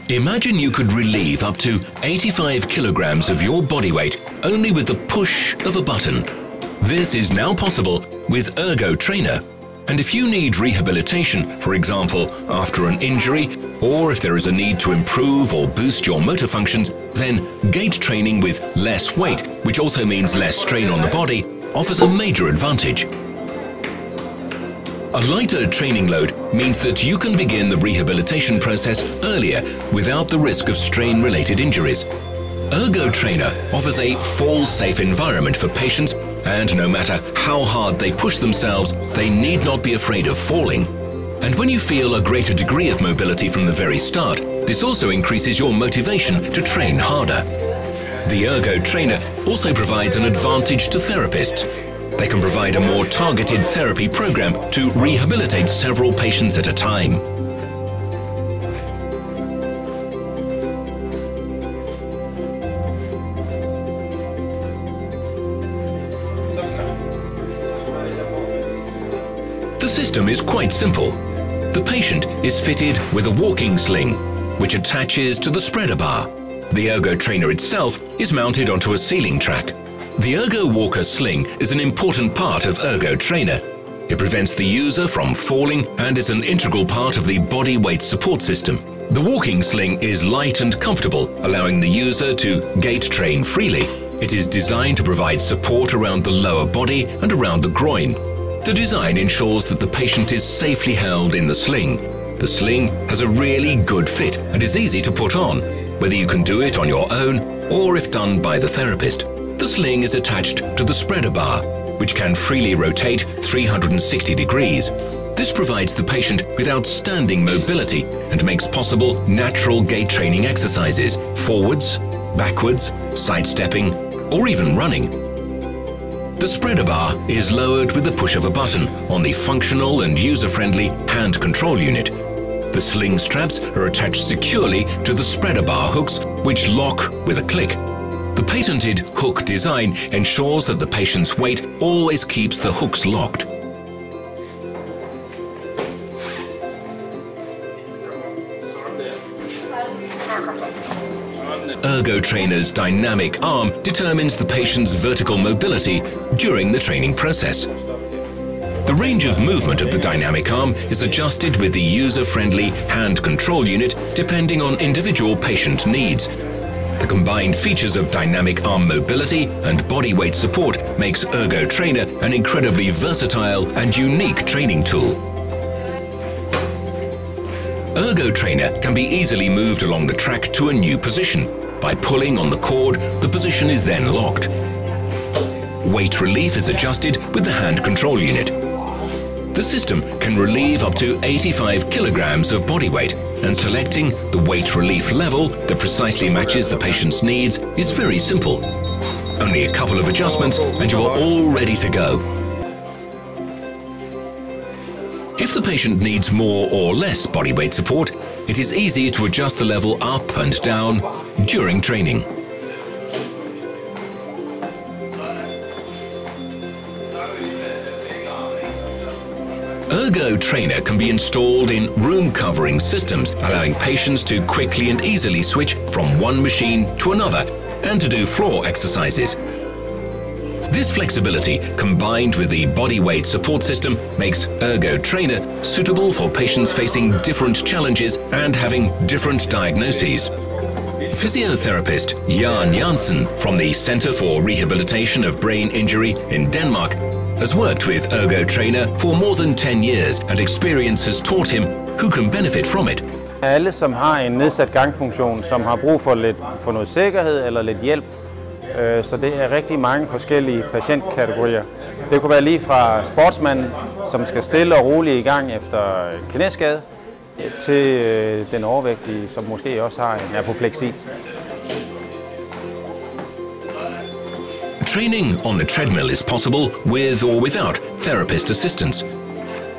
Imagine you could relieve up to 85 kilograms of your body weight only with the push of a button. This is now possible with ErgoTrainer. And if you need rehabilitation, for example, after an injury, or if there is a need to improve or boost your motor functions, then gait training with less weight, which also means less strain on the body, offers a major advantage. A lighter training load means that you can begin the rehabilitation process earlier without the risk of strain-related injuries. ErgoTrainer offers a fall-safe environment for patients, and no matter how hard they push themselves, they need not be afraid of falling. And when you feel a greater degree of mobility from the very start, this also increases your motivation to train harder. The ErgoTrainer also provides an advantage to therapists. They can provide a more targeted therapy program to rehabilitate several patients at a time. The system is quite simple. The patient is fitted with a walking sling, which attaches to the spreader bar. The ErgoTrainer itself is mounted onto a ceiling track. The Ergo Walker Sling is an important part of ErgoTrainer. It prevents the user from falling and is an integral part of the body weight support system. The walking sling is light and comfortable, allowing the user to gait train freely. It is designed to provide support around the lower body and around the groin. The design ensures that the patient is safely held in the sling. The sling has a really good fit and is easy to put on, whether you can do it on your own or if done by the therapist. The sling is attached to the spreader bar, which can freely rotate 360 degrees. This provides the patient with outstanding mobility and makes possible natural gait training exercises, forwards, backwards, sidestepping, or even running. The spreader bar is lowered with the push of a button on the functional and user-friendly hand control unit. The sling straps are attached securely to the spreader bar hooks, which lock with a click. The patented hook design ensures that the patient's weight always keeps the hooks locked. ErgoTrainer's dynamic arm determines the patient's vertical mobility during the training process. The range of movement of the dynamic arm is adjusted with the user-friendly hand control unit depending on individual patient needs. The combined features of dynamic arm mobility and body weight support makes ErgoTrainer an incredibly versatile and unique training tool. ErgoTrainer can be easily moved along the track to a new position. By pulling on the cord, the position is then locked. Weight relief is adjusted with the hand control unit. The system can relieve up to 85 kilograms of body weight, and selecting the weight relief level that precisely matches the patient's needs is very simple. Only a couple of adjustments and you are all ready to go. If the patient needs more or less body weight support, it is easy to adjust the level up and down during training. ErgoTrainer can be installed in room-covering systems, allowing patients to quickly and easily switch from one machine to another and to do floor exercises. This flexibility, combined with the body weight support system, makes ErgoTrainer suitable for patients facing different challenges and having different diagnoses. Physiotherapist Jan Jansen from the Center for Rehabilitation of Brain Injury in Denmark has worked with ErgoTrainer for more than 10 years, and experience has taught him who can benefit from it. Alle, som har en nedsat gangfunktion, som har brug for noget sikkerhed eller lidt hjælp, så det er rigtig mange forskellige patientkategorier. Det kunne være lige fra sportsmanden, som skal stille og roligt i gang efter knæskade, til den overvægtige, som måske også har en apopleksi. Training on the treadmill is possible with or without therapist assistance.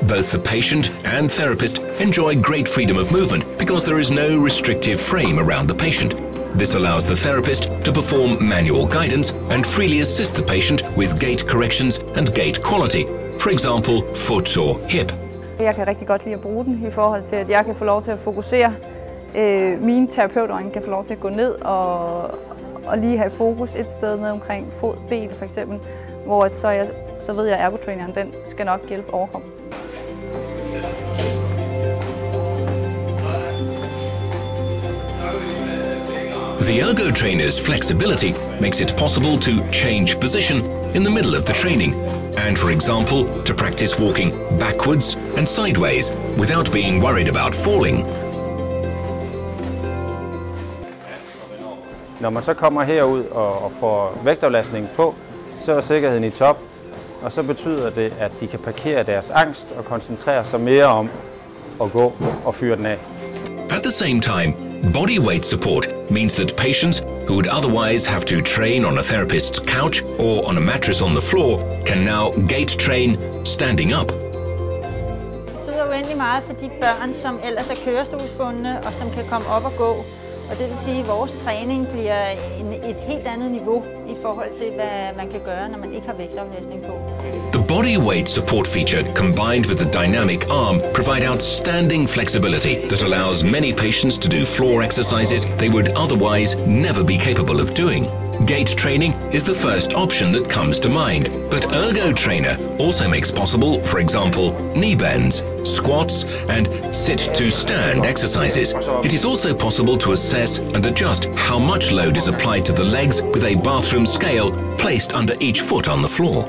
Both the patient and therapist enjoy great freedom of movement because there is no restrictive frame around the patient. This allows the therapist to perform manual guidance and freely assist the patient with gait corrections and gait quality, for example, foot or hip. Jeg kan rigtig godt lide at bruge den i forhold til, at jeg kan få lov til at fokusere mine terapeuter kan få lov til at gå ned og lige have fokus et sted ned omkring fod, ben for eksempel, hvor så ved jeg, at ErgoTraineren den skal nok hjælpe overkrop. The ErgoTrainer's flexibility makes it possible to change position in the middle of the training, and for example, to practice walking backwards and sideways without being worried about falling. Når man så kommer herud og får vægtaflastning på, så er sikkerheden i top, og så betyder det, at de kan parkere deres angst og koncentrere sig mere om at gå og fyre den af. At the same time, body weight support means that patients who would otherwise have to train on a therapist's couch or on a mattress on the floor can now gait train standing up. Det betyder uendelig meget for de børn, som ellers er kørestolsbundne og som kan komme op og gå. Og det vil sige, at vores træning bliver et helt andet niveau i forhold til, hvad man kan gøre, når man ikke har vægtaflæsning på. The body weight support feature combined with the dynamic arm provide outstanding flexibility that allows many patients to do floor exercises they would otherwise never be capable of doing. Gait training is the first option that comes to mind, but ErgoTrainer also makes possible, for example, knee bends, squats and sit-to-stand exercises. It is also possible to assess and adjust how much load is applied to the legs with a bathroom scale placed under each foot on the floor.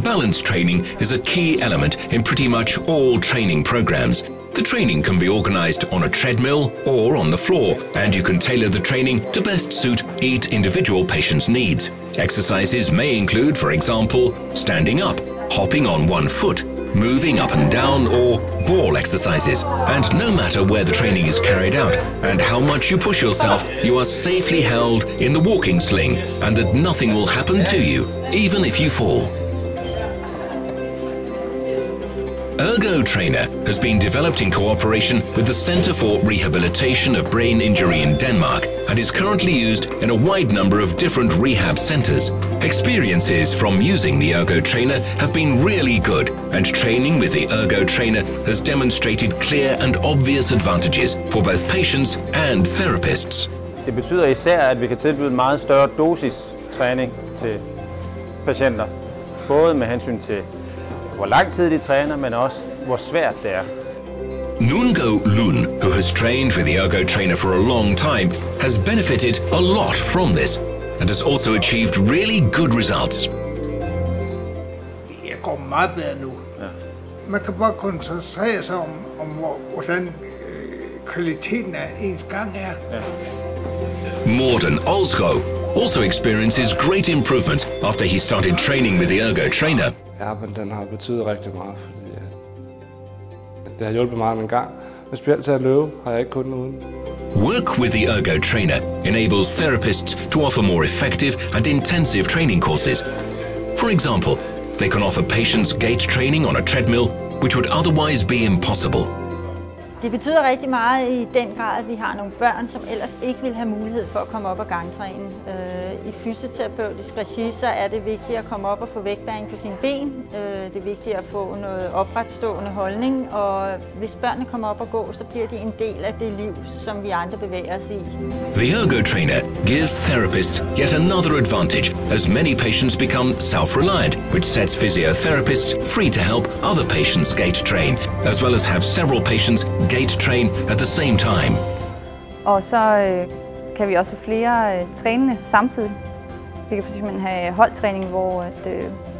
Balance training is a key element in pretty much all training programs. The training can be organized on a treadmill or on the floor, and you can tailor the training to best suit each individual patient's needs. Exercises may include, for example, standing up, hopping on one foot, moving up and down, or ball exercises. And no matter where the training is carried out and how much you push yourself, you are safely held in the walking sling, and that nothing will happen to you, even if you fall. ErgoTrainer has been developed in cooperation with the Center for Rehabilitation of Brain Injury in Denmark and is currently used in a wide number of different rehab centers. Experiences from using the ErgoTrainer have been really good, and training with the ErgoTrainer has demonstrated clear and obvious advantages for both patients and therapists. Det betyder især, at vi kan tilbyde en meget større dosis træning til patienter, både med hensyn til hvor lang tid de træner, men også hvor svært det er. Nungo Lun, who has trained with the ErgoTrainer for a long time, has benefited a lot from this and has also achieved really good results. Jeg går meget bedre nu. Ja. Man kan bare koncentrere sig om hvordan kvaliteten af ens gang er. Ja. Morten Olsgaard also experiences great improvement after he started training with the ErgoTrainer. Ja, men den har betydet rigtig meget, fordi det har hjulpet mig en gang. Men specielt til at løbe har jeg ikke kun uden. Work with the ErgoTrainer enables therapists to offer more effective and intensive training courses. For example, they can offer patients gait training on a treadmill, which would otherwise be impossible. Det betyder rigtig meget i den grad, at vi har nogle børn, som ellers ikke vil have mulighed for at komme op og gangtræne. I fysioterapeutisk regi så er det vigtigt at komme op og få vægtbæring på sine ben. Det er vigtigt at få noget opretstående holdning, og hvis børnene kommer op og går, så bliver de en del af det liv, som vi andre bevæger os i. The ErgoTrainer gives therapists yet another advantage as many patients become self-reliant, which sets physiotherapists free to help other patients gait train, as well as have several patients gait train at the same time. Og så kan vi også flere trænende samtidig. Vi kan fx have holdtræning, hvor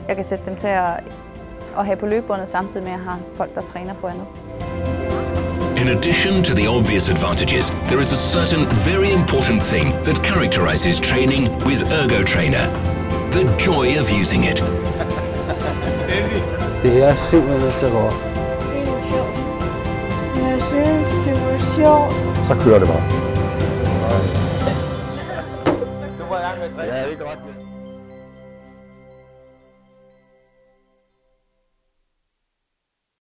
jeg kan sætte dem til at have på løbebåndet samtidig med at have folk, der træner på andet. In addition to the obvious advantages, there is a certain very important thing that characterizes training with ErgoTrainer: the joy of using it. Det er simpelthen så godt. Jeg synes, det var sjovt. Så kører det bare. Du var i gang med at træne. Ja, det er godt.